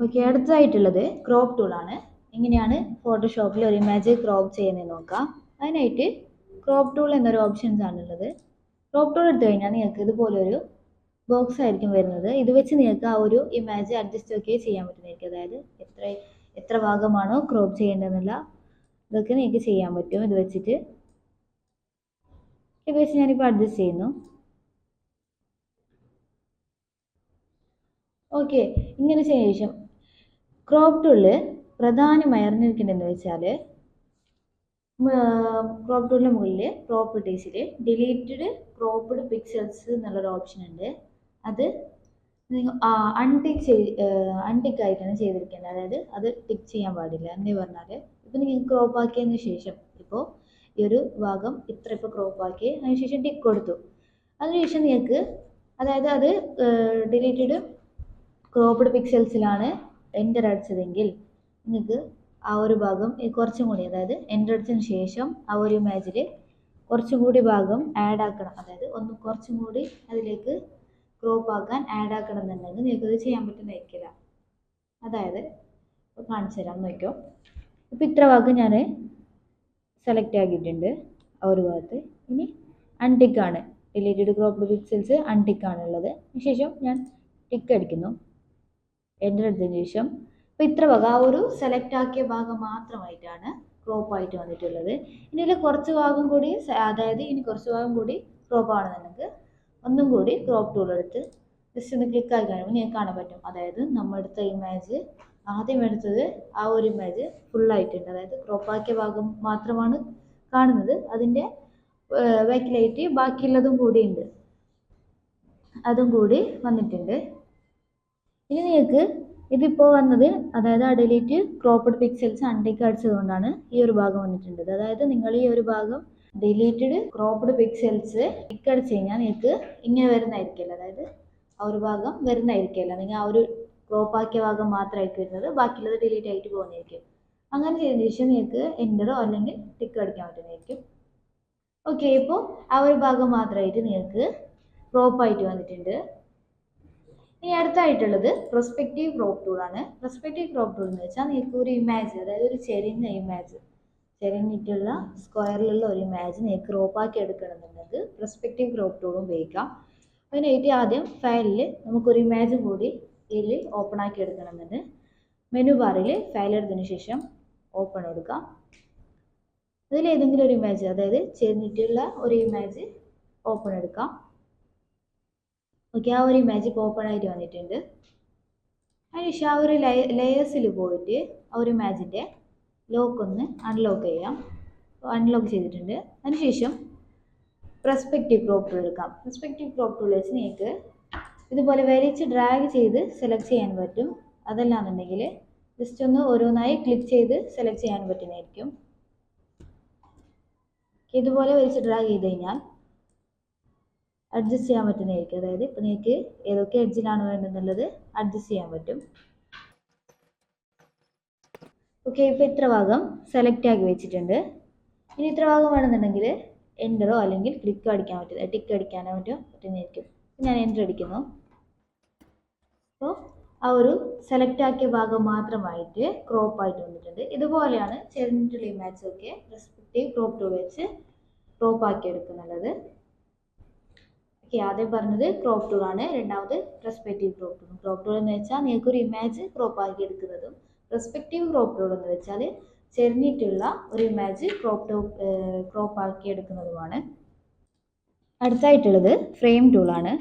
Okay, അടുത്തതായിട്ടുള്ളത് crop ടൂളാണ്. എങ്ങനെയാണ് ഫോട്ടോഷോപ്പിൽ ഒരു ഇമേജ് ക്രോപ്പ് ചെയ്യുന്നതെന്ന് നോക്കാം. അതിനായിട്ട് ക്രോപ്പ് ടൂൾ എന്നൊരു ഓപ്ഷൻസ് ആണുള്ളത്. ക്രോപ്പ് ടൂൾ എടുത്തു കഴിഞ്ഞാൽ നിങ്ങൾക്ക് ഇതുപോലൊരു ബോക്സ് ആയിരിക്കും വരുന്നത്. ഇത് വെച്ച് നിങ്ങൾക്ക് ആ ഒരു ഇമേജ് അഡ്ജസ്റ്റ് ഒക്കെ ചെയ്യാൻ പറ്റുന്നതായിരിക്കും. അതായത് എത്ര ഭാഗമാണോ ക്രോപ്പ് ചെയ്യേണ്ടതെന്നുള്ള ഇതൊക്കെ നിങ്ങൾക്ക് ചെയ്യാൻ പറ്റും. ഇത് വെച്ച് ഞാനിപ്പോൾ അഡ്ജസ്റ്റ് ചെയ്യുന്നു. ഓക്കെ, ഇങ്ങനെ ചെയ്ത ശേഷം ക്രോപ്പ് ടൂളിൽ പ്രധാനമായി അറിഞ്ഞിരിക്കേണ്ടതെന്ന് വെച്ചാൽ ക്രോപ്പ് ടൂളിൻ്റെ മുകളിൽ പ്രോപ്പർട്ടീസിൽ ഡിലീറ്റഡ് ക്രോപ്പ്ഡ് പിക്സൽസ് എന്നുള്ളൊരു ഓപ്ഷൻ ഉണ്ട്. അത് നിങ്ങൾ അൺടിക്ക് ആയിട്ടാണ് ചെയ്തിരിക്കേണ്ടത്. അതായത് അത് ടിക്ക് ചെയ്യാൻ പാടില്ല. എന്ന് പറഞ്ഞാൽ ഇപ്പം നിങ്ങൾ ക്രോപ്പ് ആക്കിയതിന് ശേഷം ഇപ്പോൾ ഈ ഒരു ഭാഗം ഇപ്പോൾ ക്രോപ്പ് ആക്കി അതിനുശേഷം ടിക്ക് കൊടുത്തു. അതിനുശേഷം നിങ്ങൾക്ക് അതായത് അത് ഡിലീറ്റഡ് ക്രോപ്പ്ഡ് പിക്സൽസിലാണ് എൻ്റർ അടിച്ചതെങ്കിൽ നിങ്ങൾക്ക് ആ ഒരു ഭാഗം കുറച്ചും കൂടി, അതായത് എൻ്റർ അടിച്ചതിന് ശേഷം ആ ഒരു ഇമേജിൽ കുറച്ചും കൂടി ഭാഗം ആഡ് ആക്കണം. അതായത് കുറച്ചും കൂടി അതിലേക്ക് ക്രോപ്പ് ആക്കാൻ ആഡ് ആക്കണം എന്നുണ്ടെങ്കിൽ നിങ്ങൾക്കത് ചെയ്യാൻ പറ്റുന്നതായിരിക്കില്ല. അതായത് ഇപ്പോൾ കാണിച്ചു തരാം, നോക്കിയോ. ഇപ്പോൾ ഇത്ര ഭാഗം ഞാൻ സെലക്ട് ആക്കിയിട്ടുണ്ട് ആ ഒരു ഭാഗത്ത്. ഇനി അൺടിക്കാണ്, ഡിലീറ്റഡ് ക്രോപ്പ്ഡ് പിക്സൽസ് അൺടിക്കാണുള്ളത്. അതിനുശേഷം ഞാൻ ടിക്ക് അടിക്കുന്നു. എൻ്റർ അടിച്ചതിന് ശേഷം ഇപ്പോൾ ഇത്ര ഭാഗം ആ ഒരു സെലക്ട് ആക്കിയ ഭാഗം മാത്രമായിട്ടാണ് ക്രോപ്പ് ആയിട്ട് വന്നിട്ടുള്ളത്. ഇനി ഇതിൽ കുറച്ച് ഭാഗം കൂടി, അതായത് ഇനി കുറച്ച് ഭാഗം കൂടി ക്രോപ്പ് ആണെന്നുണ്ടെങ്കിൽ ഒന്നും കൂടി ക്രോപ്പ് ടൂൾ എടുത്ത് ജസ്റ്റ് ഒന്ന് ക്ലിക്ക് ആക്കി കഴിയുമ്പോൾ നിങ്ങൾക്ക് കാണാൻ പറ്റും. അതായത് നമ്മൾ എടുത്ത ഇമേജ്, ആദ്യം എടുത്തത് ആ ഒരു ഇമേജ് ഫുള്ളായിട്ടുണ്ട്. അതായത് ക്രോപ്പ് ആക്കിയ ഭാഗം മാത്രമാണ് കാണുന്നത്. അതിൻ്റെ ബാക്കിലായിട്ട് ബാക്കിയുള്ളതും കൂടി ഉണ്ട്, അതും കൂടി വന്നിട്ടുണ്ട്. ഇനി നിങ്ങൾക്ക് ഇതിപ്പോൾ വന്നത്, അതായത് ആ ഡിലീറ്റ് ക്രോപ്പ്ഡ് പിക്സൽസ് അൺടിക്ക് അടിച്ചത് കൊണ്ടാണ് ഈ ഒരു ഭാഗം വന്നിട്ടുണ്ട്. അതായത് നിങ്ങൾ ഈ ഒരു ഭാഗം ഡിലീറ്റഡ് ക്രോപ്പ്ഡ് പിക്സൽസ് ടിക്ക് അടിച്ച് കഴിഞ്ഞാൽ നിങ്ങൾക്ക് ഇങ്ങനെ വരുന്നതായിരിക്കില്ല. അതായത് ആ ഒരു ഭാഗം വരുന്നതായിരിക്കില്ല. നിങ്ങൾ ആ ഒരു ക്രോപ്പ് ആക്കിയ ഭാഗം മാത്രമായിരിക്കും വരുന്നത്, ബാക്കിയുള്ളത് ഡിലീറ്റ് ആയിട്ട് പോകുന്നതായിരിക്കും. അങ്ങനെ ചെയ്തതിന് ശേഷം നിങ്ങൾക്ക് എൻ്ററോ അല്ലെങ്കിൽ ടിക്ക് അടിക്കാൻ പറ്റുന്നതായിരിക്കും. ഓക്കെ, ഇപ്പോൾ ആ ഒരു ഭാഗം മാത്രമായിട്ട് നിങ്ങൾക്ക് ക്രോപ്പ് ആയിട്ട് വന്നിട്ടുണ്ട്. ഇനി അടുത്തായിട്ടുള്ളത് പെർസ്പെക്റ്റീവ് ക്രോപ്പ് ടൂളാണ്. പെർസ്പെക്റ്റീവ് ക്രോപ്പ് ടൂൾ എന്ന് വെച്ചാൽ നിങ്ങൾക്ക് ഒരു ഇമേജ്, അതായത് ഒരു ചെരിഞ്ഞ ഇമേജ്, ചെരിഞ്ഞിട്ടുള്ള സ്ക്വയറിലുള്ള ഒരു ഇമേജ് നിങ്ങൾക്ക് ക്രോപ്പ് ആക്കി എടുക്കണമെന്നുണ്ടെങ്കിൽ പെർസ്പെക്റ്റീവ് ക്രോപ്പ് ടൂൾ ഉപയോഗിക്കാം. അതിനായിട്ട് ആദ്യം ഫയലിൽ നമുക്കൊരു ഇമേജ് കൂടി ഇതിൽ ഓപ്പൺ ആക്കി എടുക്കണമെന്നുണ്ട്. മെനു ബാറിൽ ഫയൽ എടുത്തതിന് ശേഷം ഓപ്പൺ എടുക്കാം. അതിൽ ഏതെങ്കിലും ഒരു ഇമേജ്, അതായത് ചെരിഞ്ഞിട്ടുള്ള ഒരു ഇമേജ് ഓപ്പൺ എടുക്കാം. ഓക്കെ, ആ ഒരു ഇമേജ് ഇപ്പോൾ ഓപ്പൺ ആയിട്ട് വന്നിട്ടുണ്ട്. അതിനുശേഷം ആ ഒരു ലെയേഴ്സിൽ പോയിട്ട് ആ ഒരു ഇമേജിൻ്റെ ലോക്ക് ഒന്ന് അൺലോക്ക് ചെയ്യാം. അൺലോക്ക് ചെയ്തിട്ടുണ്ട്. അതിനുശേഷം പെർസ്പെക്റ്റീവ് ക്രോപ്പ് ടൂൾ എടുക്കാം. പെർസ്പെക്റ്റീവ് ക്രോപ്പ് ടൂൾ വെച്ച് നിങ്ങൾക്ക് ഇതുപോലെ വലിച്ച് ഡ്രാഗ് ചെയ്ത് സെലക്ട് ചെയ്യാൻ പറ്റും. അതല്ലാന്നുണ്ടെങ്കിൽ ജസ്റ്റ് ഒന്ന് ഓരോന്നായി ക്ലിക്ക് ചെയ്ത് സെലക്ട് ചെയ്യാൻ പറ്റുന്നതായിരിക്കും. ഇതുപോലെ വലിച്ച് ഡ്രാഗ് ചെയ്ത് കഴിഞ്ഞാൽ അഡ്ജസ്റ്റ് ചെയ്യാൻ പറ്റുന്നതായിരിക്കും. അതായത് ഇപ്പോൾ നിങ്ങൾക്ക് ഏതൊക്കെ എഡ്ജിലാണ് വേണ്ടതെന്നുള്ളത് അഡ്ജസ്റ്റ് ചെയ്യാൻ പറ്റും. ഓക്കെ, ഇപ്പോൾ ഇത്ര ഭാഗം സെലക്ട് ആക്കി വെച്ചിട്ടുണ്ട്. ഇനി ഇത്ര ഭാഗം വേണമെന്നുണ്ടെങ്കിൽ എൻ്ററോ അല്ലെങ്കിൽ ടിക്ക് അടിക്കാനോ പറ്റുന്നതായിരിക്കും. ഞാൻ എൻ്റർ അടിക്കുന്നു. അപ്പോൾ ആ ഒരു സെലക്ട് ആക്കിയ ഭാഗം മാത്രമായിട്ട് ക്രോപ്പ് ആയിട്ട് വന്നിട്ടുണ്ട്. ഇതുപോലെയാണ് ചെറിഞ്ഞിട്ടുള്ള ഇമേജ് ഒക്കെ പെർസ്പെക്റ്റീവ് ക്രോപ്പ് ടൂൾ വെച്ച് ക്രോപ്പ് ആക്കി എടുക്കുന്നുള്ളത്. ഓക്കെ, ആദ്യം പറഞ്ഞത് ക്രോപ്പ് ടൂൾ ആണ്. രണ്ടാമത് perspective crop tool. Crop tool എന്ന് വെച്ചാൽ നിങ്ങൾക്ക് ഒരു ഇമേജ് ക്രോപ്പ് ആക്കി എടുക്കുന്നതും, പെർസ്പെക്റ്റീവ് ക്രോപ്പ് ടൂൾ എന്ന് വെച്ചാൽ ചെറിഞ്ഞിട്ടുള്ള ഒരു ഇമേജ് ക്രോപ്പ് ആക്കി എടുക്കുന്നതുമാണ്. അടുത്തായിട്ടുള്ളത് ഫ്രെയിം ടൂളാണ്.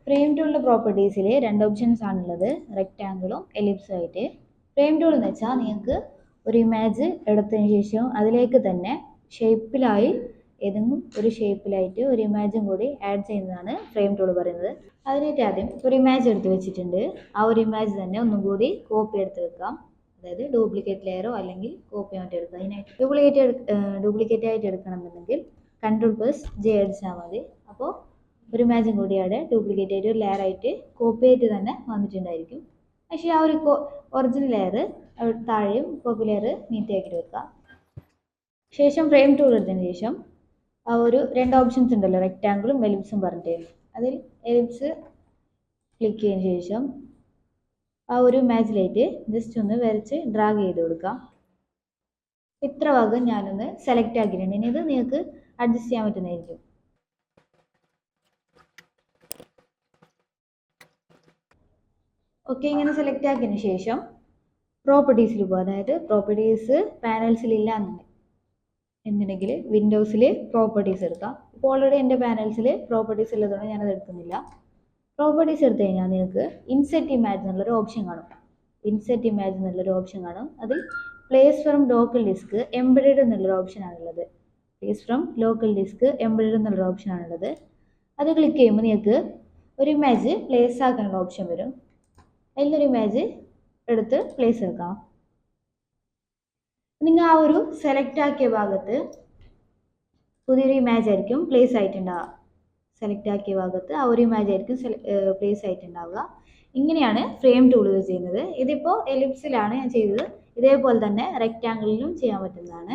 ഫ്രെയിം ടൂളിൻ്റെ പ്രോപ്പർട്ടീസിൽ രണ്ട് ഓപ്ഷൻസ് ആണുള്ളത്, റെക്റ്റാങ്കിളും എലിപ്സും ആയിട്ട്. ഫ്രെയിം ടൂൾ എന്ന് വെച്ചാൽ നിങ്ങൾക്ക് ഒരു ഇമേജ് എടുത്തതിന് ശേഷം അതിലേക്ക് തന്നെ ഷേപ്പിലായി ഏതെങ്കിലും ഒരു ഷേപ്പിലായിട്ട് ഒരു ഇമേജും കൂടി ആഡ് ചെയ്യുന്നതാണ് ഫ്രെയിം ടൂൾ പറയുന്നത്. അതിനായിട്ട് ആദ്യം ഒരു ഇമേജ് എടുത്ത് വെച്ചിട്ടുണ്ട്. ആ ഒരു ഇമേജ് തന്നെ ഒന്നും കൂടി കോപ്പി എടുത്ത് വെക്കാം. അതായത് ഡ്യൂപ്ലിക്കേറ്റ് ലെയറോ അല്ലെങ്കിൽ കോപ്പി ആയിട്ട് എടുക്കുക. അതിനായിട്ട് ഡ്യൂപ്ലിക്കേറ്റ് ആയിട്ട് എടുക്കണമെന്നുണ്ടെങ്കിൽ Ctrl+J അടിച്ചാൽ മതി. അപ്പോൾ ഒരു ഇമേജും കൂടി അവിടെ ഡ്യൂപ്ലിക്കേറ്റ് ആയിട്ട് ഒരു ലെയർ ആയിട്ട് കോപ്പി ആയിട്ട് തന്നെ വന്നിട്ടുണ്ടായിരിക്കും. പക്ഷേ ആ ഒരു ഒറിജിനൽ ലെയർ താഴെയും കോപ്പി ലെയർ നീറ്റാക്കിയിട്ട് വെക്കുക. ശേഷം ഫ്രെയിം ടൂൾ എടുത്തതിന് ശേഷം ആ ഒരു രണ്ട് ഓപ്ഷൻസ് ഉണ്ടല്ലോ, റെക്റ്റാങ്കിളും എലിപ്സും പറഞ്ഞിട്ട്, അതിൽ എലിപ്സ് ക്ലിക്ക് ചെയ്തതിന് ശേഷം ആ ഒരു ഇമേജിലേക്ക് ജസ്റ്റ് ഒന്ന് വരച്ച് ഡ്രാഗ് ചെയ്ത് കൊടുക്കാം. ഇത്ര ഭാഗം ഞാനൊന്ന് സെലക്ട് ആക്കിയിട്ടുണ്ട്. ഇനി ഇത് നിങ്ങൾക്ക് അഡ്ജസ്റ്റ് ചെയ്യാൻ പറ്റുന്നതായിരിക്കും. ഓക്കെ, ഇങ്ങനെ സെലക്ട് ആക്കിയതിന് ശേഷം പ്രോപ്പർട്ടീസിൽ പോകുക. അതായത് പ്രോപ്പർട്ടീസ് പാനൽസിലില്ല എന്നുണ്ടെങ്കിൽ വിൻഡോസിൽ പ്രോപ്പർട്ടീസ് എടുക്കാം. ഇപ്പോൾ ഓൾറെഡി എൻ്റെ പാനൽസിൽ പ്രോപ്പർട്ടീസ് ഉള്ളതുകൊണ്ട് ഞാനത് എടുക്കുന്നില്ല. പ്രോപ്പർട്ടീസ് എടുത്തു കഴിഞ്ഞാൽ നിങ്ങൾക്ക് ഇൻസെർട്ട് ഇമേജ് എന്നുള്ളൊരു ഓപ്ഷൻ കാണും. ഇൻസെർട്ട് ഇമേജ് എന്നുള്ളൊരു ഓപ്ഷൻ കാണും. അതിൽ place from local disk embedded എന്നുള്ളൊരു ഓപ്ഷനാണുള്ളത്. Place from local disk embedded എന്നുള്ളൊരു ഓപ്ഷനാണുള്ളത്. അത് ക്ലിക്ക് ചെയ്യുമ്പോൾ നിങ്ങൾക്ക് ഒരു ഇമേജ് പ്ലേസ് ആക്കാനുള്ള ഓപ്ഷൻ വരും. അതിലൊരു ഇമേജ് എടുത്ത് പ്ലേസ് ആക്കാം. നിങ്ങൾ ആ ഒരു സെലക്ട് ആക്കിയ ഭാഗത്ത് പുതിയൊരു ഇമേജ് ആയിരിക്കും പ്ലേസ് ആയിട്ടുണ്ടാവുക. സെലക്ട് ആക്കിയ ഭാഗത്ത് ആ ഒരു ഇമേജ് ആയിരിക്കും പ്ലേസ് ആയിട്ടുണ്ടാവുക. ഇങ്ങനെയാണ് ഫ്രെയിം ടൂൾ യൂസ് ചെയ്യുന്നത്. ഇതിപ്പോൾ എലിപ്സിലാണ് ഞാൻ ചെയ്തത്. ഇതേപോലെ തന്നെ റെക്റ്റാങ്കിളിലും ചെയ്യാൻ പറ്റുന്നതാണ്.